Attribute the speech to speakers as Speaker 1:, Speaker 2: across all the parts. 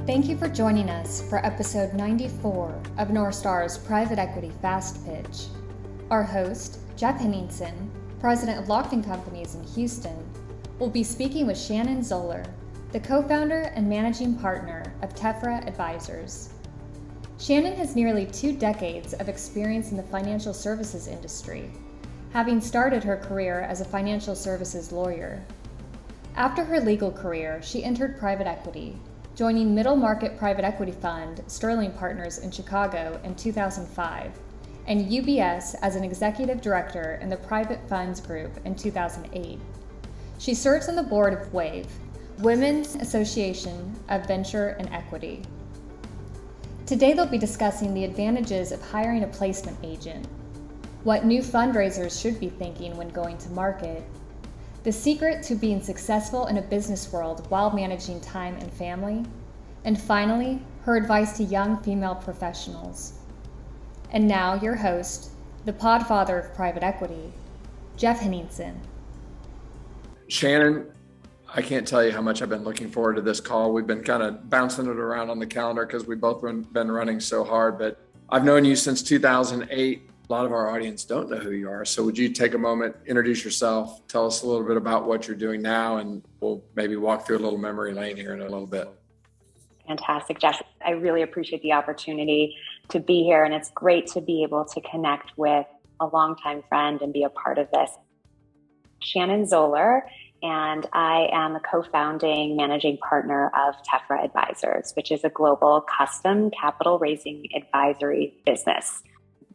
Speaker 1: Thank you for joining us for episode 94 of North Star's Private Equity Fast Pitch. Our host, Jeff Henningsen, president of Lockton Companies in Houston, will be speaking with Shannon Zoller, the co-founder and managing partner of Tephra Advisors. Shannon has nearly 2 decades of experience in the financial services industry, having started her career as a financial services lawyer. After her legal career, she entered private equity, joining middle market private equity fund Sterling Partners in Chicago in 2005, and UBS as an executive director in the private funds group in 2008. She serves on the board of WAVE, Women's Association of Venture and Equity. Today they'll be discussing the advantages of hiring a placement agent, what new fundraisers should be thinking when going to market, the secret to being successful in a business world while managing time and family, and finally, her advice to young female professionals. And now your host, the podfather of private equity, Jeff Henningsen.
Speaker 2: Shannon, I can't tell you how much I've been looking forward to this call. We've been kind of bouncing it around on the calendar because we've both been running so hard, but I've known you since 2008. A lot of our audience don't know who you are. So would you take a moment, introduce yourself, tell us a little bit about what you're doing now, and we'll maybe walk through a little memory lane here in a little bit.
Speaker 3: Fantastic, Jeff. I really appreciate the opportunity to be here, and it's great to be able to connect with a longtime friend and be a part of this. Shannon Zoller, and I am a co-founding managing partner of Tephra Advisors, which is a global custom capital raising advisory business.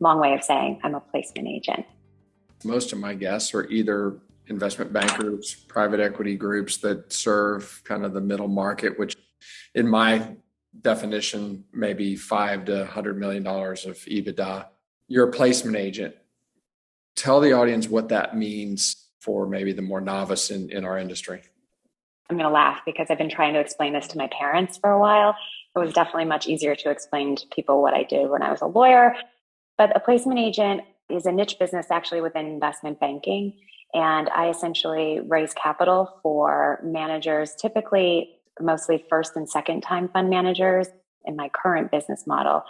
Speaker 3: Long way of saying I'm a placement agent.
Speaker 2: Most of my guests are either investment bankers, private equity groups that serve kind of the middle market, which in my definition, maybe $5 to $100 million of EBITDA. You're a placement agent. Tell the audience what that means for maybe the more novice in our industry.
Speaker 3: I'm going to laugh because I've been trying to explain this to my parents for a while. It was definitely much easier to explain to people what I did when I was a lawyer. But a placement agent is a niche business actually within investment banking. And I essentially raise capital for managers, typically mostly first and second time fund managers in my current business model.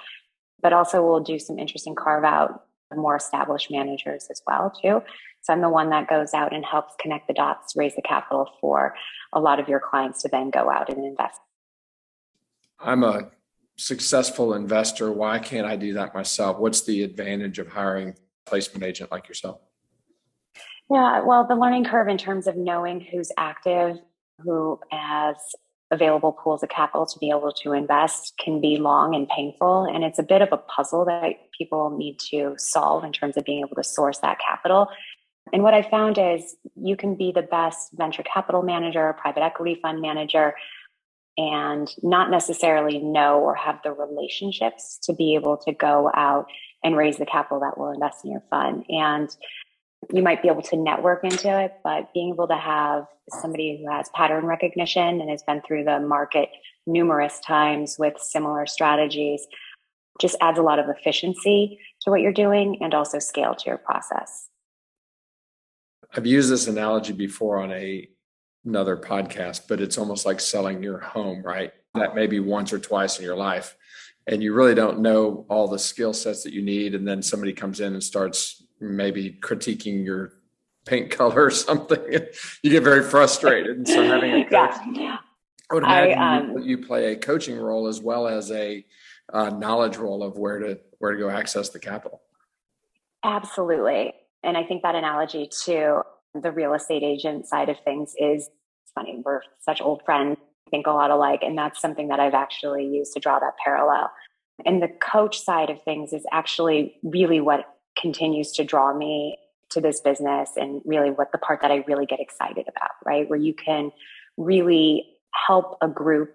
Speaker 3: But also we'll do some interesting carve out more established managers as well too. So I'm the one that goes out and helps connect the dots, raise the capital for a lot of your clients to then go out and invest.
Speaker 2: I'm a successful investor. Why can't I do that myself? What's the advantage of hiring a placement agent like yourself?
Speaker 3: Yeah, well, the learning curve in terms of knowing who's active, who has available pools of capital to be able to invest can be long and painful. And it's a bit of a puzzle that people need to solve in terms of being able to source that capital. And what I found is you can be the best venture capital manager, private equity fund manager, and not necessarily know or have the relationships to be able to go out and raise the capital that will invest in your fund. And you might be able to network into it, but being able to have somebody who has pattern recognition and has been through the market numerous times with similar strategies just adds a lot of efficiency to what you're doing and also scale to your process.
Speaker 2: I've used this analogy before on another podcast, but it's almost like selling your home, right? That maybe once or twice in your life, and you really don't know all the skill sets that you need. And then somebody comes in and starts maybe critiquing your paint color or something. You get very frustrated. And so having a coach, I would imagine you play a coaching role as well as a knowledge role of where to go access the capital.
Speaker 3: Absolutely. And I think that analogy to the real estate agent side of things is funny. We're such old friends, think a lot alike. And that's something that I've actually used to draw that parallel. And the coach side of things is actually really what continues to draw me to this business and really what the part that I really get excited about, right? Where you can really help a group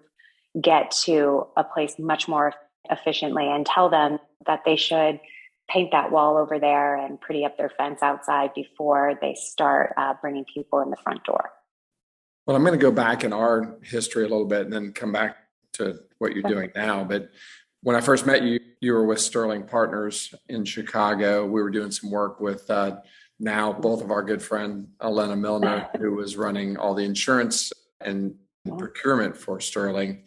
Speaker 3: get to a place much more efficiently and tell them that they should paint that wall over there and pretty up their fence outside before they start bringing people in the front door.
Speaker 2: Well, I'm going to go back in our history a little bit and then come back to what you're doing now. But when I first met you, you were with Sterling Partners in Chicago. We were doing some work with now both of our good friend, Elena Milner, who was running all the insurance and procurement for Sterling.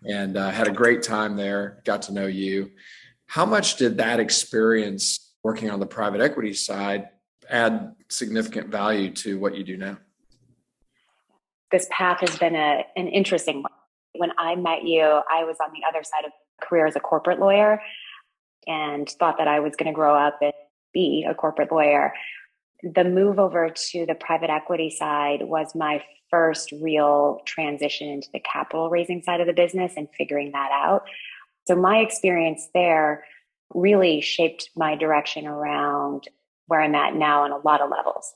Speaker 2: and had a great time there, got to know you. How much did that experience working on the private equity side add significant value to what you do now?
Speaker 3: This path has been an interesting one. When I met you, I was on the other side of career as a corporate lawyer and thought that I was going to grow up and be a corporate lawyer. The move over to the private equity side was my first real transition into the capital raising side of the business and figuring that out. So my experience there really shaped my direction around where I'm at now on a lot of levels,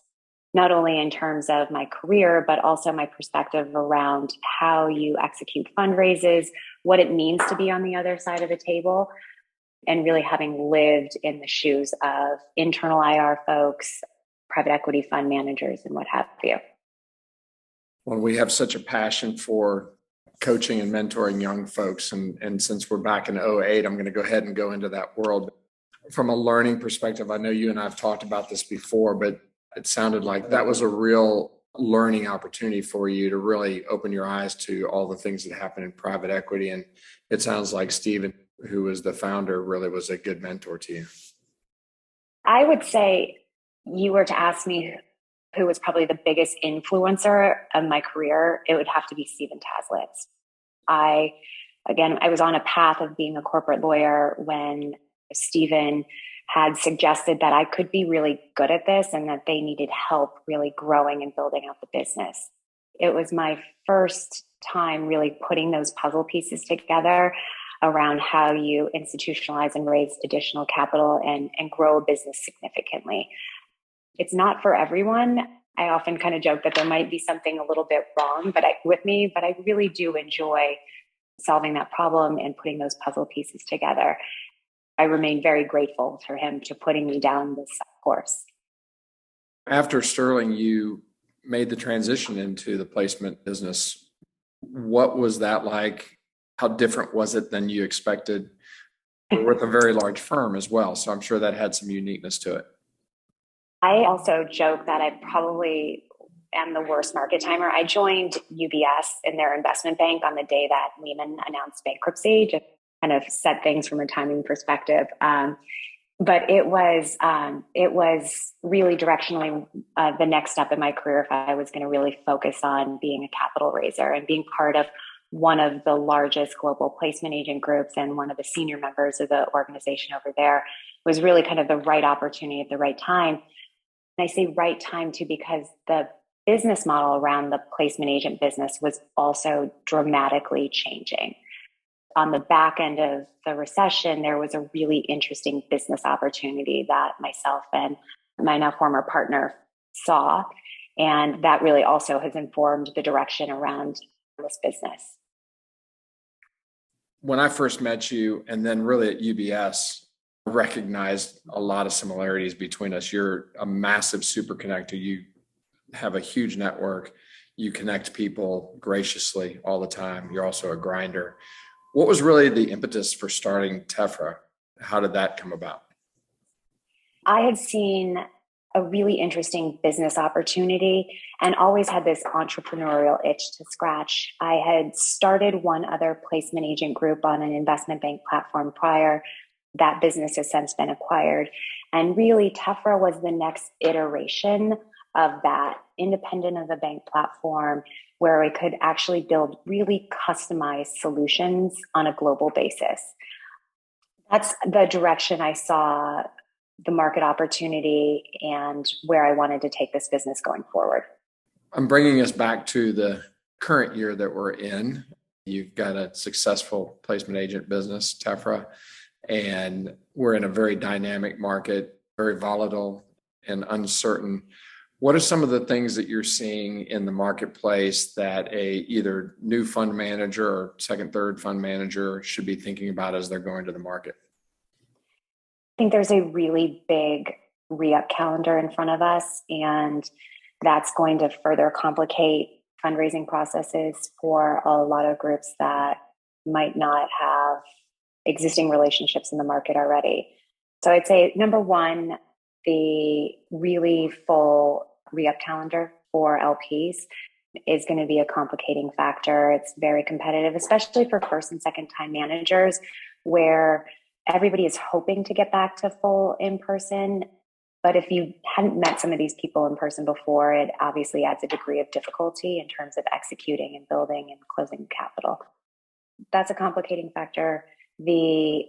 Speaker 3: not only in terms of my career, but also my perspective around how you execute fundraisers, what it means to be on the other side of the table, and really having lived in the shoes of internal IR folks, private equity fund managers, and what have you.
Speaker 2: Well, we have such a passion for coaching and mentoring young folks. And since we're back in '08, I'm going to go ahead and go into that world. From a learning perspective, I know you and I have talked about this before, but it sounded like that was a real learning opportunity for you to really open your eyes to all the things that happen in private equity. And it sounds like Steven, who was the founder, really was a good mentor to you.
Speaker 3: I would say you were to ask me who was probably the biggest influencer of my career, it would have to be Steven Taslitz. I was on a path of being a corporate lawyer when Steven had suggested that I could be really good at this and that they needed help really growing and building out the business. It was my first time really putting those puzzle pieces together around how you institutionalize and raise additional capital and grow a business significantly. It's not for everyone. I often kind of joke that there might be something a little bit wrong but I really do enjoy solving that problem and putting those puzzle pieces together. I remain very grateful for him to putting me down this course.
Speaker 2: After Sterling, you made the transition into the placement business. What was that like? How different was it than you expected? We're with a very large firm as well, so I'm sure that had some uniqueness to it.
Speaker 3: I also joke that I probably am the worst market timer. I joined UBS in their investment bank on the day that Lehman announced bankruptcy, just kind of set things from a timing perspective. But it was really directionally the next step in my career if I was going to really focus on being a capital raiser and being part of one of the largest global placement agent groups and one of the senior members of the organization over there. Was really kind of the right opportunity at the right time. And I say right time too, because the business model around the placement agent business was also dramatically changing. On the back end of the recession, there was a really interesting business opportunity that myself and my now former partner saw. And that really also has informed the direction around this business.
Speaker 2: When I first met you, and then really at UBS, I recognized a lot of similarities between us. You're a massive super connector. You have a huge network. You connect people graciously all the time. You're also a grinder. What was really the impetus for starting Tephra? How did that come about?
Speaker 3: I had seen a really interesting business opportunity and always had this entrepreneurial itch to scratch. I had started one other placement agent group on an investment bank platform prior. That business has since been acquired. And really, Tephra was the next iteration of that, independent of the bank platform, where we could actually build really customized solutions on a global basis. That's the direction I saw the market opportunity and where I wanted to take this business going forward.
Speaker 2: I'm bringing us back to the current year that we're in. You've got a successful placement agent business, Tephra, and we're in a very dynamic market, very volatile and uncertain. What are some of the things that you're seeing in the marketplace that either new fund manager or second, third fund manager should be thinking about as they're going to the market?
Speaker 3: I think there's a really big re-up calendar in front of us, and that's going to further complicate fundraising processes for a lot of groups that might not have existing relationships in the market already. So I'd say number one, the really full re-up calendar for LPs is going to be a complicating factor. It's very competitive, especially for first and second time managers, where everybody is hoping to get back to full in person. But if you hadn't met some of these people in person before, it obviously adds a degree of difficulty in terms of executing and building and closing capital. That's a complicating factor. The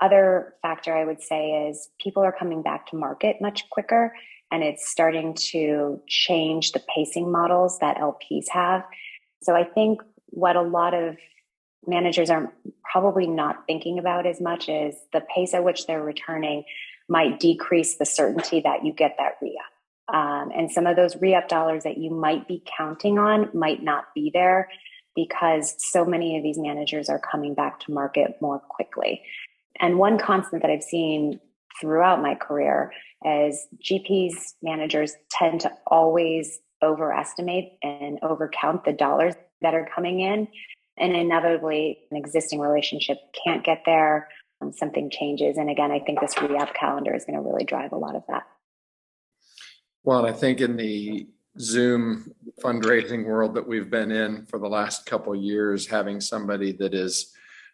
Speaker 3: other factor I would say is people are coming back to market much quicker, and it's starting to change the pacing models that LPs have. So I think what a lot of managers are probably not thinking about as much is the pace at which they're returning might decrease the certainty that you get that re-up. And some of those re-up dollars that you might be counting on might not be there because so many of these managers are coming back to market more quickly. And one constant that I've seen throughout my career is GPs managers tend to always overestimate and overcount the dollars that are coming in. And inevitably, an existing relationship can't get there. Something changes. And again, I think this re-up calendar is going to really drive a lot of that.
Speaker 2: Well, I think in the Zoom fundraising world that we've been in for the last couple of years, having somebody that is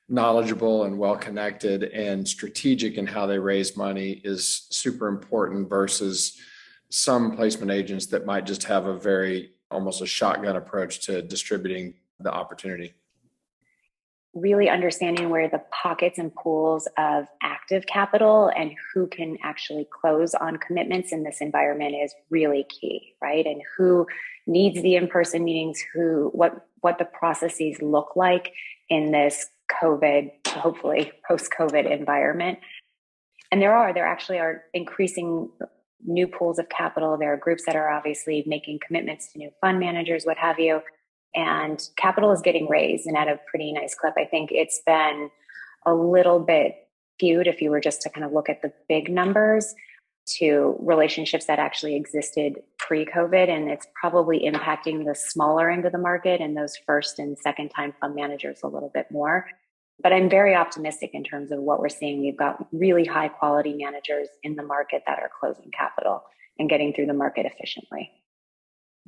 Speaker 2: knowledgeable and well-connected and strategic in how they raise money is super important versus some placement agents that might just have a very almost a shotgun approach to distributing the opportunity.
Speaker 3: Really understanding where the pockets and pools of active capital and who can actually close on commitments in this environment is really key, right? And who needs the in-person meetings, what the processes look like in this COVID, hopefully post-COVID environment. And there actually are increasing new pools of capital. There are groups that are obviously making commitments to new fund managers, what have you. And capital is getting raised and at a pretty nice clip. I think it's been a little bit skewed if you were just to kind of look at the big numbers to relationships that actually existed pre-COVID. And it's probably impacting the smaller end of the market and those first and second time fund managers a little bit more. But I'm very optimistic in terms of what we're seeing. We've got really high quality managers in the market that are closing capital and getting through the market efficiently.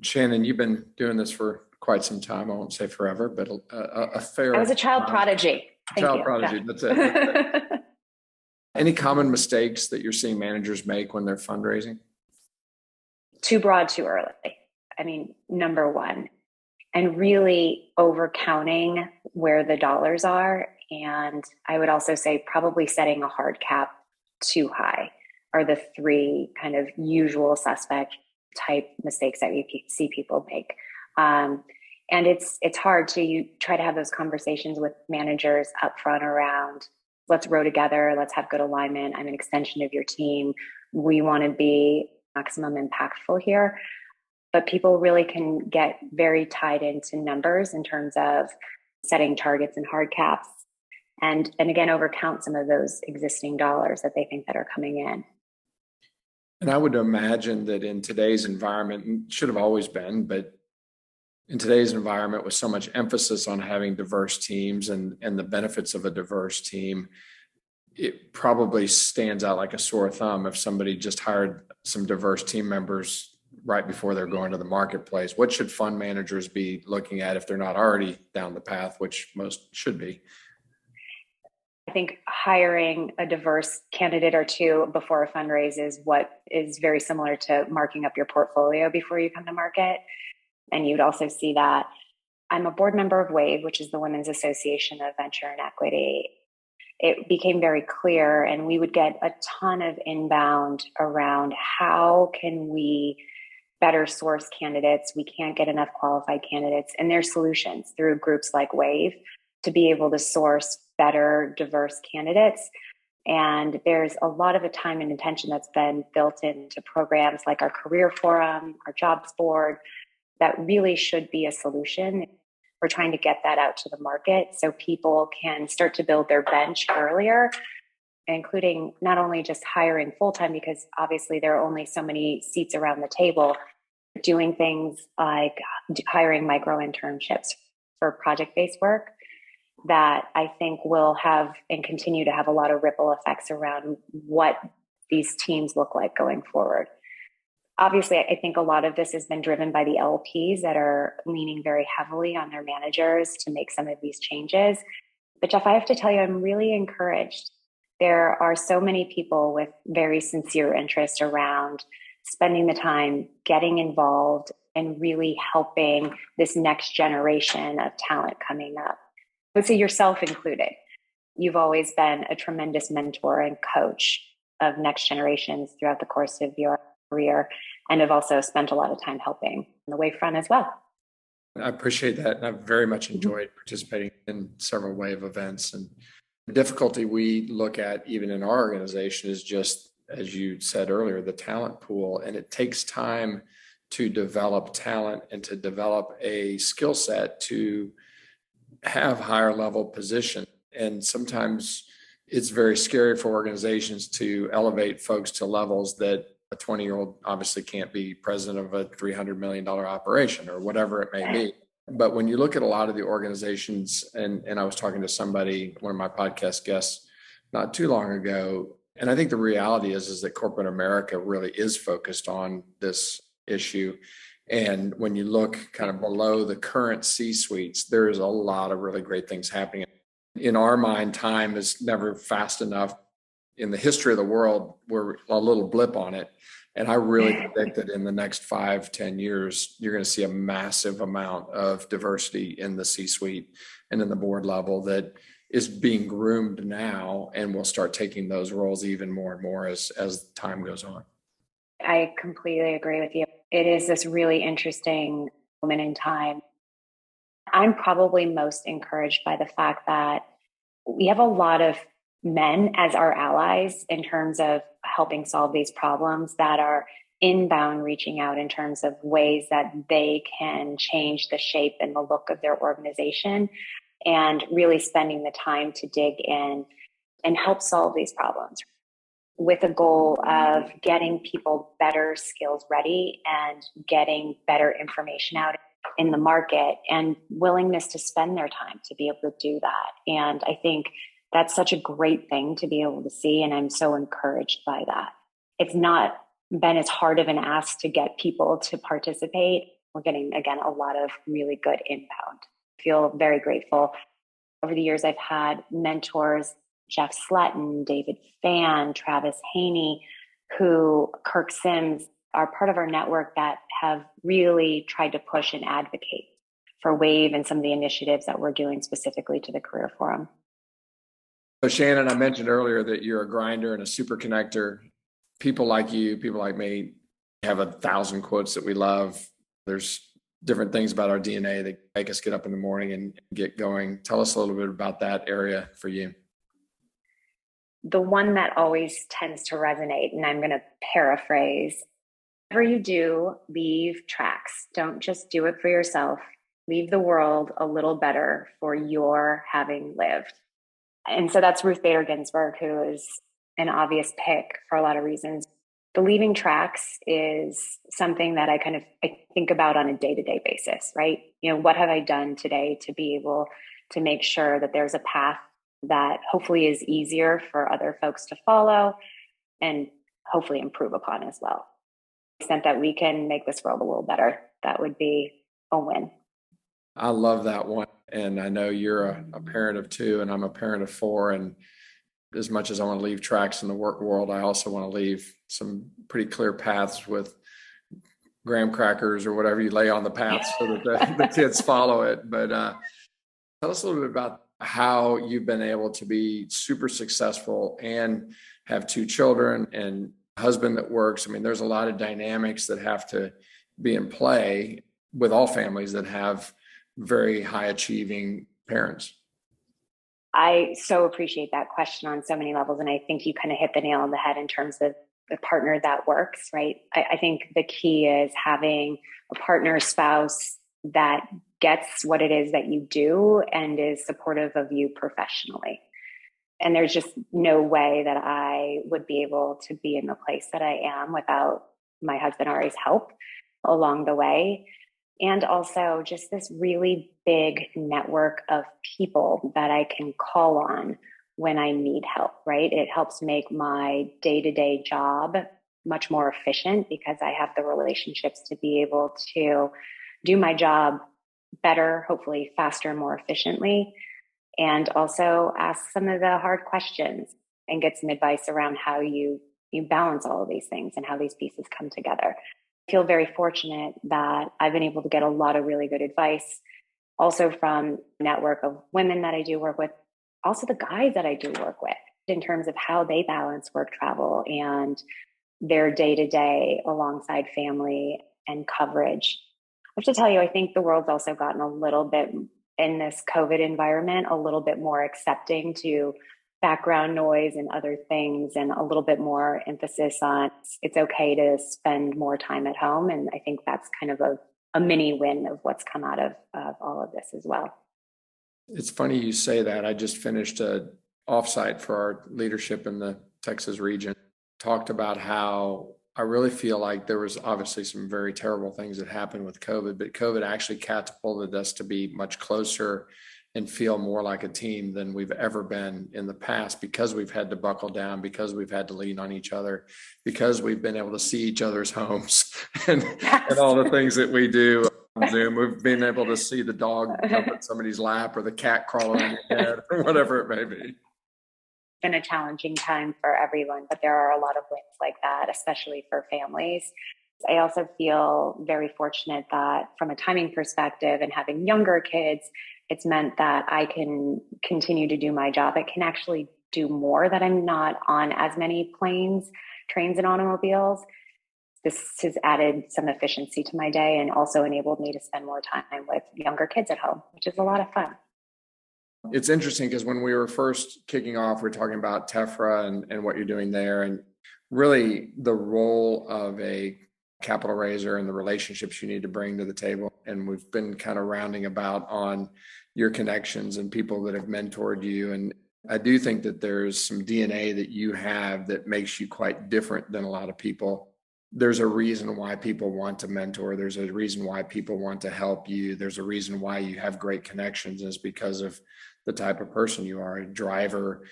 Speaker 2: Shannon, you've been doing this for quite some time. I won't say forever, but a fair.
Speaker 3: I was a child prodigy.
Speaker 2: Child prodigy. That's it. Any common mistakes that you're seeing managers make when they're fundraising?
Speaker 3: Too broad, too early. I mean, number one, and really overcounting where the dollars are. And I would also say probably setting a hard cap too high are the three kind of usual suspect type mistakes that we see people make. And it's hard to you try to have those conversations with managers up front around, let's row together, let's have good alignment. I'm an extension of your team. We want to be maximum impactful here. But people really can get very tied into numbers in terms of setting targets and hard caps and again, overcount some of those existing dollars that they think that are coming in.
Speaker 2: And I would imagine that in today's environment, should have always been, but in today's environment with so much emphasis on having diverse teams and the benefits of a diverse team, it probably stands out like a sore thumb if somebody just hired some diverse team members right before they're going to the marketplace. What should fund managers be looking at if they're not already down the path, which most should be?
Speaker 3: I think hiring a diverse candidate or two before a fundraise is what is very similar to marking up your portfolio before you come to market. And you'd also see that I'm a board member of WAVE, which is the Women's Association of Venture and Equity. It became very clear, and we would get a ton of inbound around how can we better source candidates. We can't get enough qualified candidates, and there's solutions through groups like WAVE to be able to source better, diverse candidates. And there's a lot of the time and attention that's been built into programs like our career forum, our jobs board, that really should be a solution. We're trying to get that out to the market so people can start to build their bench earlier, including not only just hiring full-time, because obviously there are only so many seats around the table, doing things like hiring micro internships for project-based work that I think will have and continue to have a lot of ripple effects around what these teams look like going forward. Obviously, I think a lot of this has been driven by the LPs that are leaning very heavily on their managers to make some of these changes. But Jeff, I have to tell you, I'm really encouraged. There are so many people with very sincere interest around spending the time, getting involved, and really helping this next generation of talent coming up. I would say yourself included. You've always been a tremendous mentor and coach of next generations throughout the course of your career, and have also spent a lot of time helping on the way front as well.
Speaker 2: I appreciate that. And I've very much enjoyed participating in several wave events. And the difficulty we look at even in our organization is just, as you said earlier, the talent pool. And it takes time to develop talent and to develop a skill set to have higher level position. And sometimes it's very scary for organizations to elevate folks to levels that a 20-year-old obviously can't be president of a $300 million operation or whatever it may be. But when you look at a lot of the organizations, and I was talking to somebody, one of my podcast guests, not too long ago, and I think the reality is that corporate America really is focused on this issue. And when you look kind of below the current C-suites, there's a lot of really great things happening. In our mind, time is never fast enough. In the history of the world, we're a little blip on it. And I really predict that in the next 5-10 years, you're going to see a massive amount of diversity in the C-suite and in the board level that is being groomed now, and will start taking those roles even more and more as time goes on.
Speaker 3: I completely agree with you. It is this really interesting moment in time. I'm probably most encouraged by the fact that we have a lot of men as our allies in terms of helping solve these problems that are inbound reaching out in terms of ways that they can change the shape and the look of their organization, and really spending the time to dig in and help solve these problems with a goal of getting people better skills ready and getting better information out in the market, and willingness to spend their time to be able to do that. And I think that's such a great thing to be able to see. And I'm so encouraged by that. It's not been as hard of an ask to get people to participate. We're getting, again, a lot of really good inbound. I feel very grateful. Over the years, I've had mentors, Jeff Sletton, David Fan, Travis Haney, Kirk Sims, are part of our network that have really tried to push and advocate for WAVE and some of the initiatives that we're doing specifically to the Career Forum.
Speaker 2: So Shannon, I mentioned earlier that you're a grinder and a super connector. People like you, people like me, have 1,000 quotes that we love. There's different things about our DNA that make us get up in the morning and get going. Tell us a little bit about that area for you.
Speaker 3: The one that always tends to resonate, and I'm going to paraphrase, whatever you do, leave tracks. Don't just do it for yourself. Leave the world a little better for your having lived. And so that's Ruth Bader Ginsburg, who is an obvious pick for a lot of reasons. The leaving tracks is something that I think about on a day-to-day basis, right? What have I done today to be able to make sure that there's a path that hopefully is easier for other folks to follow and hopefully improve upon as well. To the extent that we can make this world a little better, that would be a win.
Speaker 2: I love that one. And I know you're a parent of 2 and I'm a parent of 4. And as much as I want to leave tracks in the work world, I also want to leave some pretty clear paths with graham crackers or whatever you lay on the path so that the kids follow it. But tell us a little bit about how you've been able to be super successful and have 2 children and a husband that works. I mean, there's a lot of dynamics that have to be in play with all families that have very high achieving parents.
Speaker 3: I so appreciate that question on so many levels. And I think you kind of hit the nail on the head in terms of the partner that works, right? I think the key is having a partner, spouse that gets what it is that you do and is supportive of you professionally. And there's just no way that I would be able to be in the place that I am without my husband Ari's help along the way. And also just this really big network of people that I can call on when I need help, right? It helps make my day-to-day job much more efficient because I have the relationships to be able to do my job better, hopefully faster, more efficiently, and also ask some of the hard questions and get some advice around how you balance all of these things and how these pieces come together. I feel very fortunate that I've been able to get a lot of really good advice, also from a network of women that I do work with, also the guys that I do work with, in terms of how they balance work travel and their day-to-day alongside family and coverage. I have to tell you, I think the world's also gotten a little bit, in this COVID environment, a little bit more accepting to background noise and other things, and a little bit more emphasis on it's okay to spend more time at home. And I think that's kind of a mini win of what's come out of all of this as well.
Speaker 2: It's funny you say that. I just finished a offsite for our leadership in the Texas region. Talked about how I really feel like there was obviously some very terrible things that happened with COVID, but COVID actually catapulted us to be much closer and feel more like a team than we've ever been in the past, because we've had to buckle down, because we've had to lean on each other, because we've been able to see each other's homes and all the things that we do on Zoom. We've been able to see the dog jump in somebody's lap or the cat crawl on your head or whatever it may be.
Speaker 3: Been a challenging time for everyone, but there are a lot of wins like that, especially for families. I also feel very fortunate that from a timing perspective and having younger kids, it's meant that I can continue to do my job. I can actually do more, that I'm not on as many planes, trains, and automobiles. This has added some efficiency to my day and also enabled me to spend more time with younger kids at home, which is a lot of fun.
Speaker 2: It's interesting because when we were first kicking off, we are talking about Tephra and what you're doing there, and really the role of a capital raiser and the relationships you need to bring to the table. And we've been kind of rounding about on your connections and people that have mentored you. And I do think that there's some DNA that you have that makes you quite different than a lot of people. There's a reason why people want to mentor. There's a reason why people want to help you. There's a reason why you have great connections, and it's because of the type of person you are, a driver,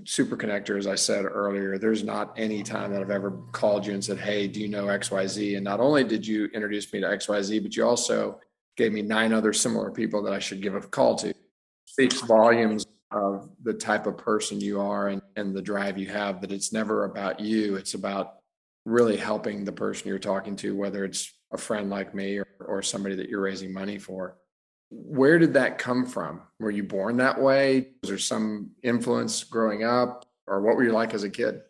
Speaker 2: super connector. As I said earlier, there's not any time that I've ever called you and said, hey, do you know XYZ? And not only did you introduce me to XYZ, but you also gave me 9 other similar people that I should give a call to. It speaks volumes of the type of person you are and the drive you have, that it's never about you. It's about really helping the person you're talking to, whether it's a friend like me or somebody that you're raising money for. Where did that come from? Were you born that way? Was there some influence growing up, or what were you like as a kid?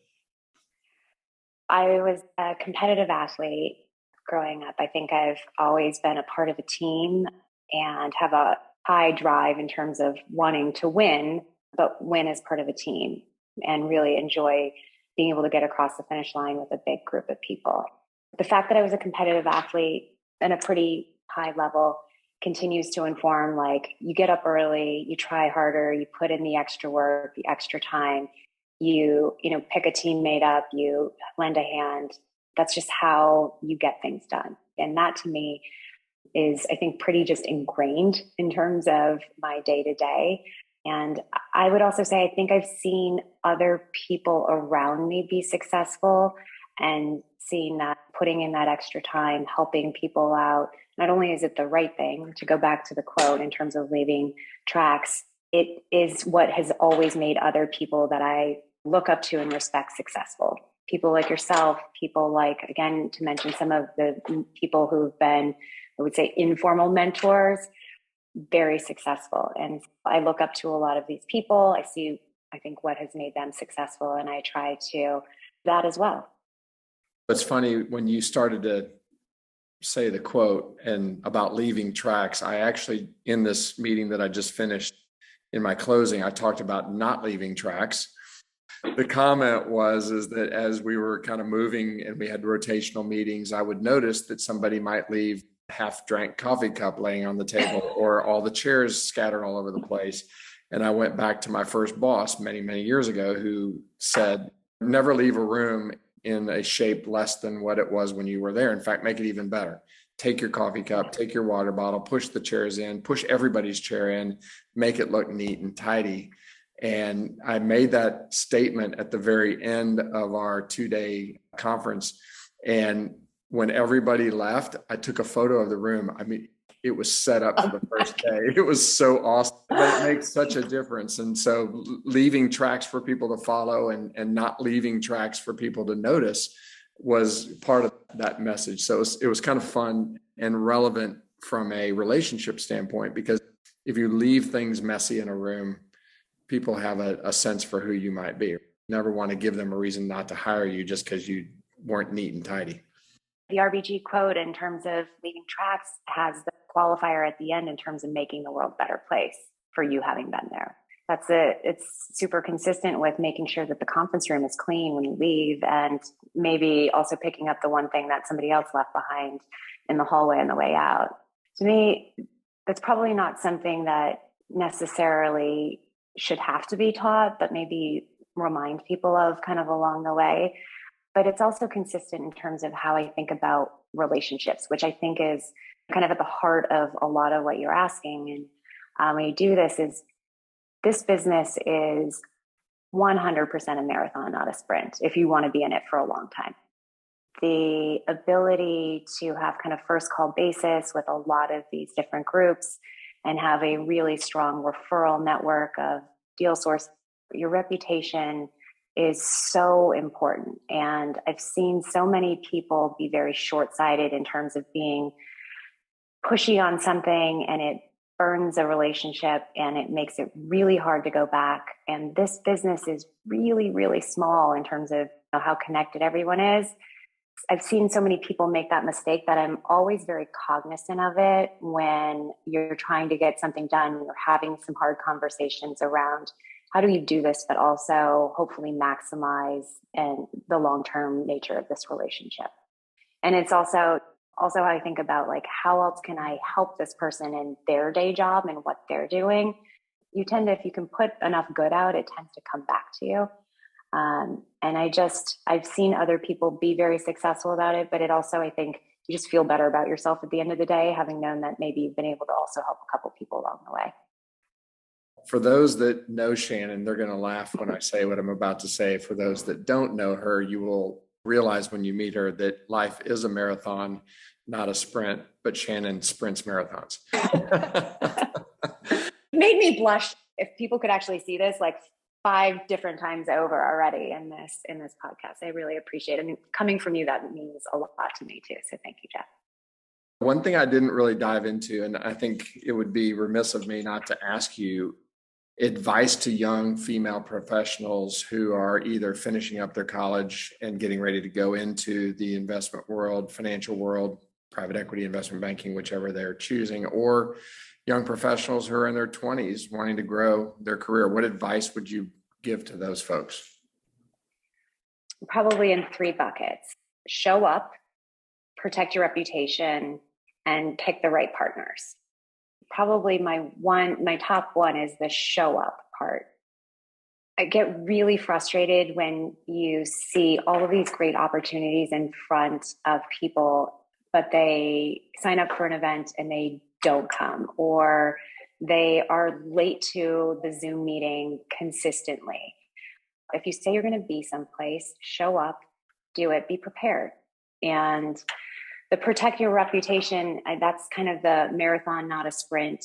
Speaker 3: I was a competitive athlete growing up. I think I've always been a part of a team and have a high drive in terms of wanting to win, but win as part of a team, and really enjoy being able to get across the finish line with a big group of people. The fact that I was a competitive athlete at a pretty high level continues to inform, like, you get up early, you try harder, you put in the extra work, the extra time, you pick a teammate up, you lend a hand. That's just how you get things done. And that to me is, I think, pretty just ingrained in terms of my day to day. And I would also say, I think I've seen other people around me be successful, and seeing that putting in that extra time, helping people out. Not only is it the right thing, to go back to the quote in terms of leaving tracks, it is what has always made other people that I look up to and respect successful. People like yourself, people like, again, to mention some of the people who've been, I would say, informal mentors, very successful. And I look up to a lot of these people. I see, I think, what has made them successful, and I try to that as well.
Speaker 2: It's funny, when you started to say the quote and about leaving tracks, I actually, in this meeting that I just finished, in my closing, I talked about not leaving tracks. The comment is that as we were kind of moving and we had rotational meetings, I would notice that somebody might leave half-drank coffee cup laying on the table, or all the chairs scattered all over the place. And I went back to my first boss many, many years ago, who said, never leave a room in a shape less than what it was when you were there. In fact, make it even better. Take your coffee cup, take your water bottle, push the chairs in, push everybody's chair in, make it look neat and tidy. And I made that statement at the very end of our 2-day conference. And when everybody left, I took a photo of the room. I mean, it was set up for the first day. It was so awesome, but it makes such a difference. And so leaving tracks for people to follow and not leaving tracks for people to notice was part of that message. So it was kind of fun and relevant from a relationship standpoint, because if you leave things messy in a room, people have a sense for who you might be. You never want to give them a reason not to hire you just because you weren't neat and tidy.
Speaker 3: The RBG quote in terms of leaving tracks has the qualifier at the end in terms of making the world a better place for you having been there. That's it. It's super consistent with making sure that the conference room is clean when you leave, and maybe also picking up the one thing that somebody else left behind in the hallway on the way out. To me, that's probably not something that necessarily should have to be taught, but maybe remind people of kind of along the way. But it's also consistent in terms of how I think about relationships, which I think is kind of at the heart of a lot of what you're asking. And when you do this business is 100% a marathon, not a sprint, if you want to be in it for a long time. The ability to have kind of first call basis with a lot of these different groups and have a really strong referral network of deal source, your reputation is so important. And I've seen so many people be very short-sighted in terms of being pushy on something, and it burns a relationship and it makes it really hard to go back. And this business is really, really small in terms of how connected everyone is. I've seen so many people make that mistake that I'm always very cognizant of it when you're trying to get something done. You're having some hard conversations around how do you do this, but also hopefully maximize and the long-term nature of this relationship. And it's also how I think about like, how else can I help this person in their day job and what they're doing? You tend to, if you can put enough good out, it tends to come back to you. And I've seen other people be very successful about it, but it also, I think you just feel better about yourself at the end of the day, having known that maybe you've been able to also help a couple people along the way.
Speaker 2: For those that know Shannon, they're going to laugh when I say what I'm about to say. For those that don't know her, you will realize when you meet her that life is a marathon, not a sprint, but Shannon sprints marathons.
Speaker 3: Made me blush. If people could actually see this, like 5 different times over already in this podcast. I really appreciate it. I mean, coming from you, that means a lot to me too. So thank you, Jeff.
Speaker 2: One thing I didn't really dive into, and I think it would be remiss of me not to ask you, advice to young female professionals who are either finishing up their college and getting ready to go into the investment world, financial world, private equity, investment banking, whichever they're choosing, or young professionals who are in their 20s wanting to grow their career. What advice would you give to those folks?
Speaker 3: Probably in 3 buckets. Show up, protect your reputation, and pick the right partners. Probably my top one is the show up part. I get really frustrated when you see all of these great opportunities in front of people, but they sign up for an event and they don't come, or they are late to the Zoom meeting consistently. If you say you're going to be someplace, show up, do it, be prepared. And the protect your reputation, that's kind of the marathon, not a sprint.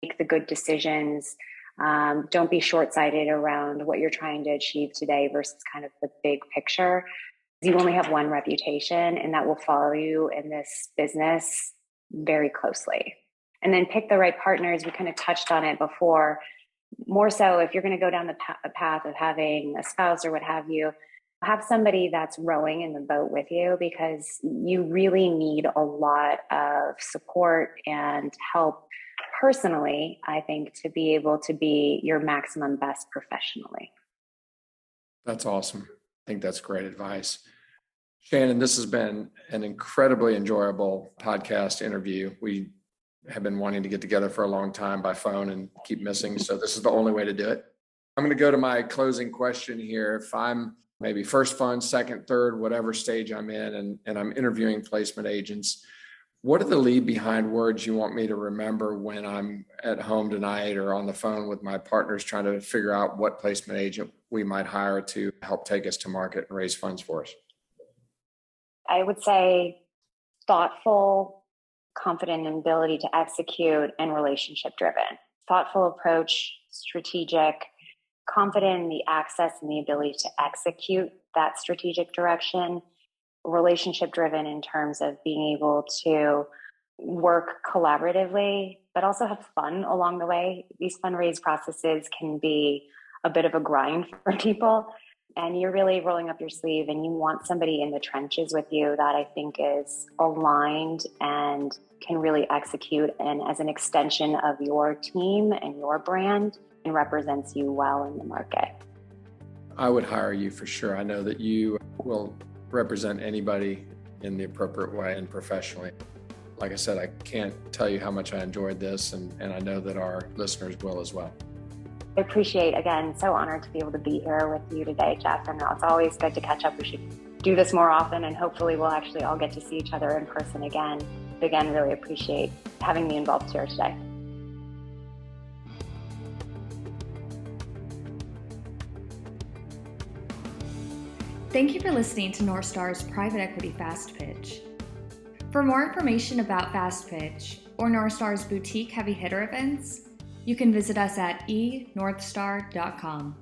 Speaker 3: Make the good decisions. Don't be short-sighted around what you're trying to achieve today versus kind of the big picture. You only have one reputation, and that will follow you in this business very closely. And then pick the right partners. We kind of touched on it before. More so, if you're going to go down the path of having a spouse or what have you, have somebody that's rowing in the boat with you, because you really need a lot of support and help personally, I think, to be able to be your maximum best professionally.
Speaker 2: That's awesome. I think that's great advice. Shannon, this has been an incredibly enjoyable podcast interview. We have been wanting to get together for a long time by phone and keep missing. So this is the only way to do it. I'm going to go to my closing question here. If I'm maybe first fund, second, third, whatever stage I'm in, and I'm interviewing placement agents, what are the leave behind words you want me to remember when I'm at home tonight or on the phone with my partners trying to figure out what placement agent we might hire to help take us to market and raise funds for us?
Speaker 3: I would say thoughtful, confident in ability to execute, and relationship driven. Thoughtful approach, strategic, confident in the access and the ability to execute that strategic direction, relationship driven in terms of being able to work collaboratively, but also have fun along the way. These fundraise processes can be a bit of a grind for people, and you're really rolling up your sleeve and you want somebody in the trenches with you that I think is aligned and can really execute and as an extension of your team and your brand and represents you well in the market.
Speaker 2: I would hire you for sure. I know that you will represent anybody in the appropriate way and professionally. Like I said, I can't tell you how much I enjoyed this, and I know that our listeners will as well.
Speaker 3: I appreciate, again, so honored to be able to be here with you today, Jeff. And it's always good to catch up. We should do this more often, and hopefully we'll actually all get to see each other in person again. Again, really appreciate having me involved here today.
Speaker 1: Thank you for listening to North Star's Private Equity Fast Pitch. For more information about Fast Pitch or North Star's boutique heavy hitter events, you can visit us at enorthstar.com.